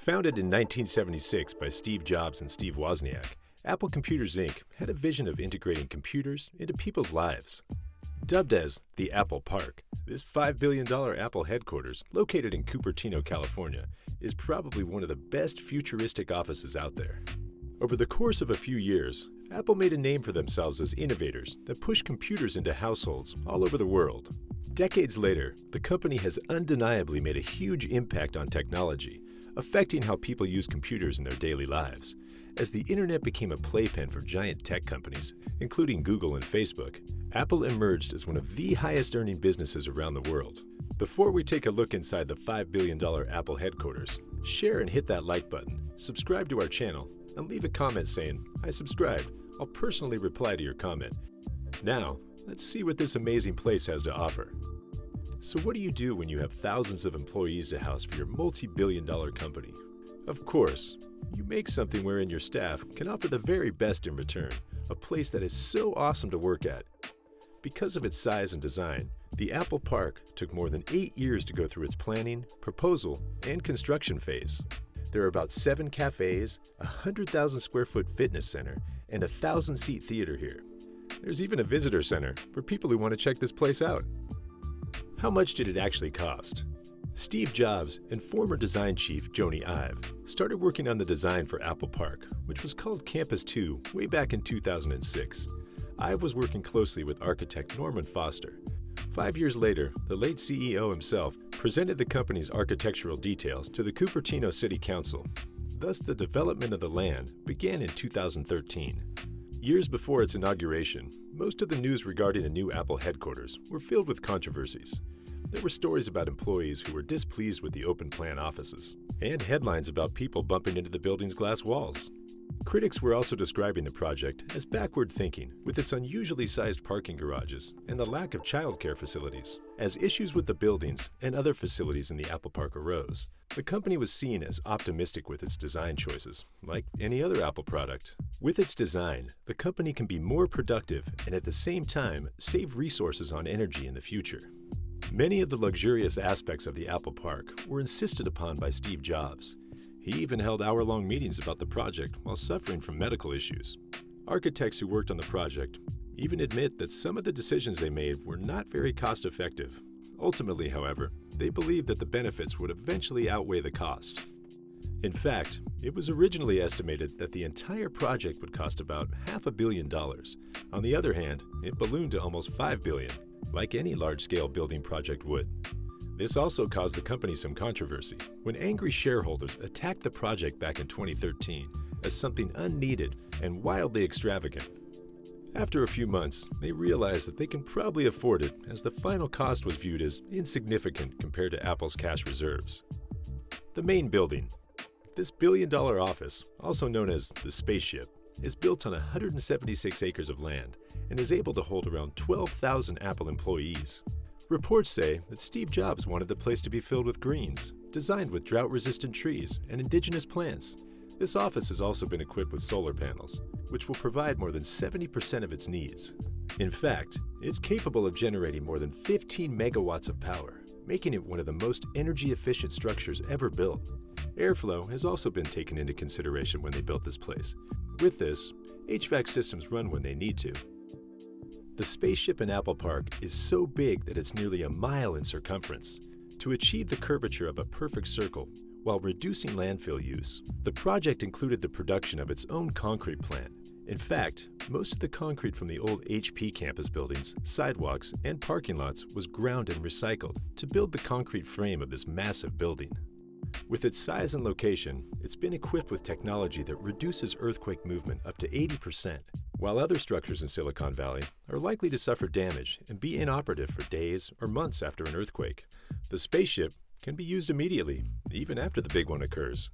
Founded in 1976 by Steve Jobs and Steve Wozniak, Apple Computers Inc. had a vision of integrating computers into people's lives. Dubbed as the Apple Park, this $5 billion Apple headquarters, located in Cupertino, California, is probably one of the best futuristic offices out there. Over the course of a few years, Apple made a name for themselves as innovators that push computers into households all over the world. Decades later, the company has undeniably made a huge impact on technology, affecting how people use computers in their daily lives. As the internet became a playpen for giant tech companies, including Google and Facebook, Apple emerged as one of the highest-earning businesses around the world. Before we take a look inside the $5 billion Apple headquarters, share and hit that like button, subscribe to our channel, and leave a comment saying, "I subscribed." I'll personally reply to your comment. Now, let's see what this amazing place has to offer. So what do you do when you have thousands of employees to house for your multi-billion-dollar company? Of course, you make something wherein your staff can offer the very best in return, a place that is so awesome to work at. Because of its size and design, the Apple Park took more than 8 years to go through its planning, proposal, and construction phase. There are about 7 cafes, a 100,000 square foot fitness center, and a 1,000-seat theater here. There's even a visitor center for people who want to check this place out. How much did it actually cost? Steve Jobs and former design chief JONY started working on the design for Apple Park, which was called Campus 2 way back in 2006. Ive was working closely with architect Norman Foster. 5 years later, the late CEO himself presented the company's architectural details to the Cupertino City Council. Thus, the development of the land began in 2013. Years before its inauguration, most of the news regarding the new Apple headquarters were filled with controversies. There were stories about employees who were displeased with the open-plan offices, and headlines about people bumping into the building's glass walls. Critics were also describing the project as backward thinking, with its unusually sized parking garages and the lack of childcare facilities. As issues with the buildings and other facilities in the Apple Park arose, the company was seen as optimistic with its design choices, like any other Apple product. With its design, the company can be more productive and at the same time save resources on energy in the future. Many of the luxurious aspects of the Apple Park were insisted upon by Steve Jobs. He even held hour-long meetings about the project while suffering from medical issues. Architects who worked on the project even admit that some of the decisions they made were not very cost-effective. Ultimately, however, they believed that the benefits would eventually outweigh the cost. In fact, it was originally estimated that the entire project would cost about $500 million. On the other hand, it ballooned to almost $5 billion, like any large-scale building project would. This also caused the company some controversy when angry shareholders attacked the project back in 2013 as something unneeded and wildly extravagant. After a few months, they realized that they can probably afford it, as the final cost was viewed as insignificant compared to Apple's cash reserves. The main building. This billion-dollar office, also known as the Spaceship, is built on 176 acres of land and is able to hold around 12,000 Apple employees. Reports say that Steve Jobs wanted the place to be filled with greens, designed with drought-resistant trees and indigenous plants. This office has also been equipped with solar panels, which will provide more than 70% of its needs. In fact, it's capable of generating more than 15 megawatts of power, making it one of the most energy-efficient structures ever built. Airflow has also been taken into consideration when they built this place. With this, HVAC systems run when they need to. The Spaceship in Apple Park is so big that it's nearly a mile in circumference. To achieve the curvature of a perfect circle while reducing landfill use, the project included the production of its own concrete plant. In fact, most of the concrete from the old HP campus buildings, sidewalks, and parking lots was ground and recycled to build the concrete frame of this massive building. With its size and location, it's been equipped with technology that reduces earthquake movement up to 80%, while other structures in Silicon Valley are likely to suffer damage and be inoperative for days or months after an earthquake. The Spaceship can be used immediately, even after the big one occurs.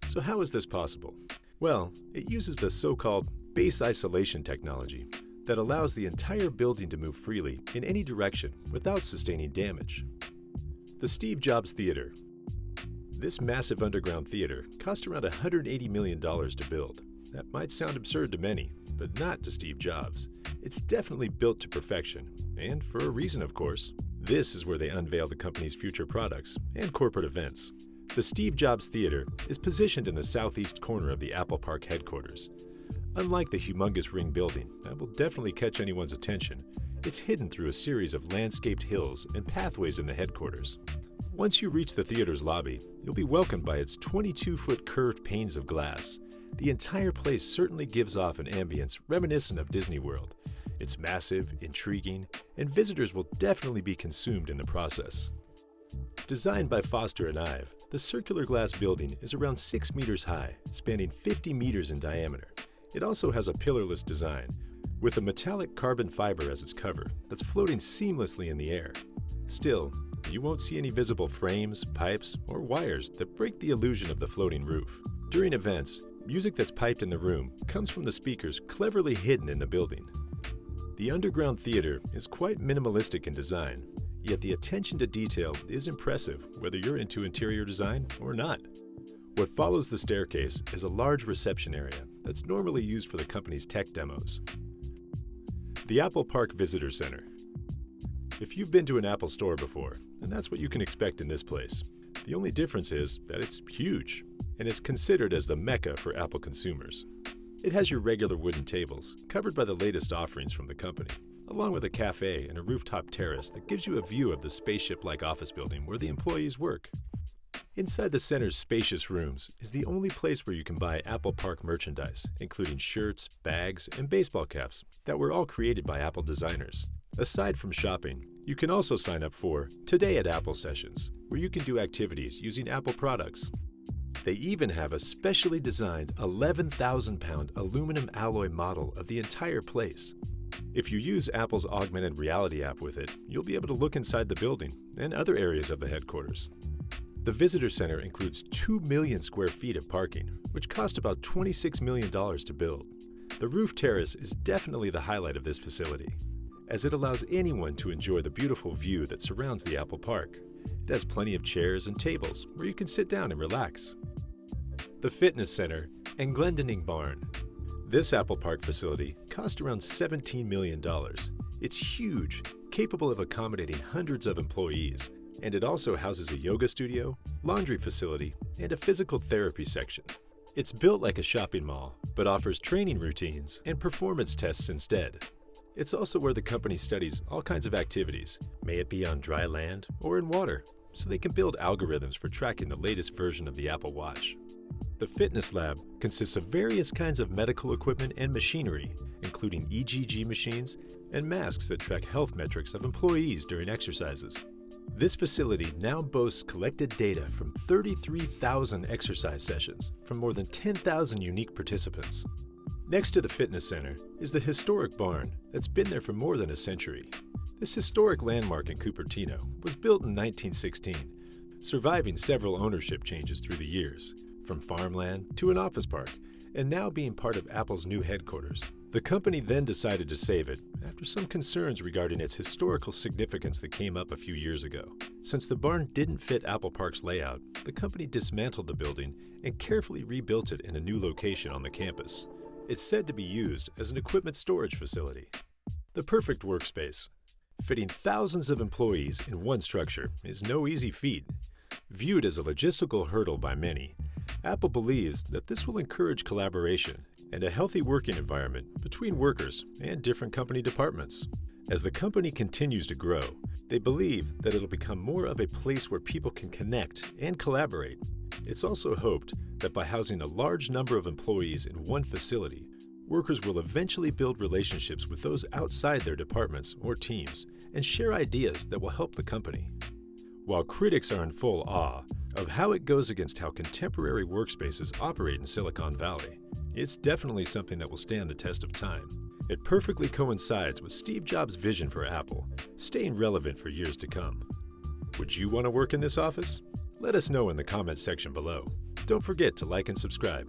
So how is this possible? Well, it uses the so-called base isolation technology that allows the entire building to move freely in any direction without sustaining damage. The Steve Jobs Theater. This massive underground theater cost around $180 million to build. That might sound absurd to many, but not to Steve Jobs. It's definitely built to perfection, and for a reason, of course. This is where they unveil the company's future products and corporate events. The Steve Jobs Theater is positioned in the southeast corner of the Apple Park headquarters. Unlike the humongous ring building that will definitely catch anyone's attention, it's hidden through a series of landscaped hills and pathways in the headquarters. Once you reach the theater's lobby, you'll be welcomed by its 22-foot curved panes of glass. The entire place certainly gives off an ambience reminiscent of Disney World. It's massive, intriguing, and visitors will definitely be consumed in the process. Designed by Foster & Ive, the circular glass building is around 6 meters high, spanning 50 meters in diameter. It also has a pillarless design, with a metallic carbon fiber as its cover that's floating seamlessly in the air. Still, you won't see any visible frames, pipes, or wires that break the illusion of the floating roof. During events, music that's piped in the room comes from the speakers cleverly hidden in the building. The underground theater is quite minimalistic in design, yet the attention to detail is impressive whether you're into interior design or not. What follows the staircase is a large reception area that's normally used for the company's tech demos. The Apple Park Visitor Center. If you've been to an Apple store before, then that's what you can expect in this place. The only difference is that it's huge, and it's considered as the mecca for Apple consumers. It has your regular wooden tables, covered by the latest offerings from the company, along with a cafe and a rooftop terrace that gives you a view of the spaceship-like office building where the employees work. Inside the center's spacious rooms is the only place where you can buy Apple Park merchandise, including shirts, bags, and baseball caps that were all created by Apple designers. Aside from shopping, you can also sign up for Today at Apple sessions, where you can do activities using Apple products. They even have a specially designed 11,000-pound aluminum alloy model of the entire place. If you use Apple's augmented reality app with it, you'll be able to look inside the building and other areas of the headquarters. The Visitor Center includes 2 million square feet of parking, which cost about $26 million to build. The roof terrace is definitely the highlight of this facility, as it allows anyone to enjoy the beautiful view that surrounds the Apple Park. It has plenty of chairs and tables where you can sit down and relax. The Fitness Center and Glendenning Barn. This Apple Park facility cost around $17 million. It's huge, capable of accommodating hundreds of employees, and it also houses a yoga studio, laundry facility, and a physical therapy section. It's built like a shopping mall, but offers training routines and performance tests instead. It's also where the company studies all kinds of activities, may it be on dry land or in water, so they can build algorithms for tracking the latest version of the Apple Watch. The Fitness Lab consists of various kinds of medical equipment and machinery, including EGG machines and masks that track health metrics of employees during exercises. This facility now boasts collected data from 33,000 exercise sessions from more than 10,000 unique participants. Next to the Fitness Center is the historic barn that's been there for more than a century. This historic landmark in Cupertino was built in 1916, surviving several ownership changes through the years, from farmland to an office park, and now being part of Apple's new headquarters. The company then decided to save it after some concerns regarding its historical significance that came up a few years ago. Since the barn didn't fit Apple Park's layout, the company dismantled the building and carefully rebuilt it in a new location on the campus. It's said to be used as an equipment storage facility. The perfect workspace. Fitting thousands of employees in one structure is no easy feat. Viewed as a logistical hurdle by many, Apple believes that this will encourage collaboration and a healthy working environment between workers and different company departments. As the company continues to grow, they believe that it'll become more of a place where people can connect and collaborate. It's also hoped that by housing a large number of employees in one facility, workers will eventually build relationships with those outside their departments or teams and share ideas that will help the company. While critics are in full awe of how it goes against how contemporary workspaces operate in Silicon Valley, it's definitely something that will stand the test of time. It perfectly coincides with Steve Jobs' vision for Apple, staying relevant for years to come. Would you want to work in this office? Let us know in the comments section below. Don't forget to like and subscribe.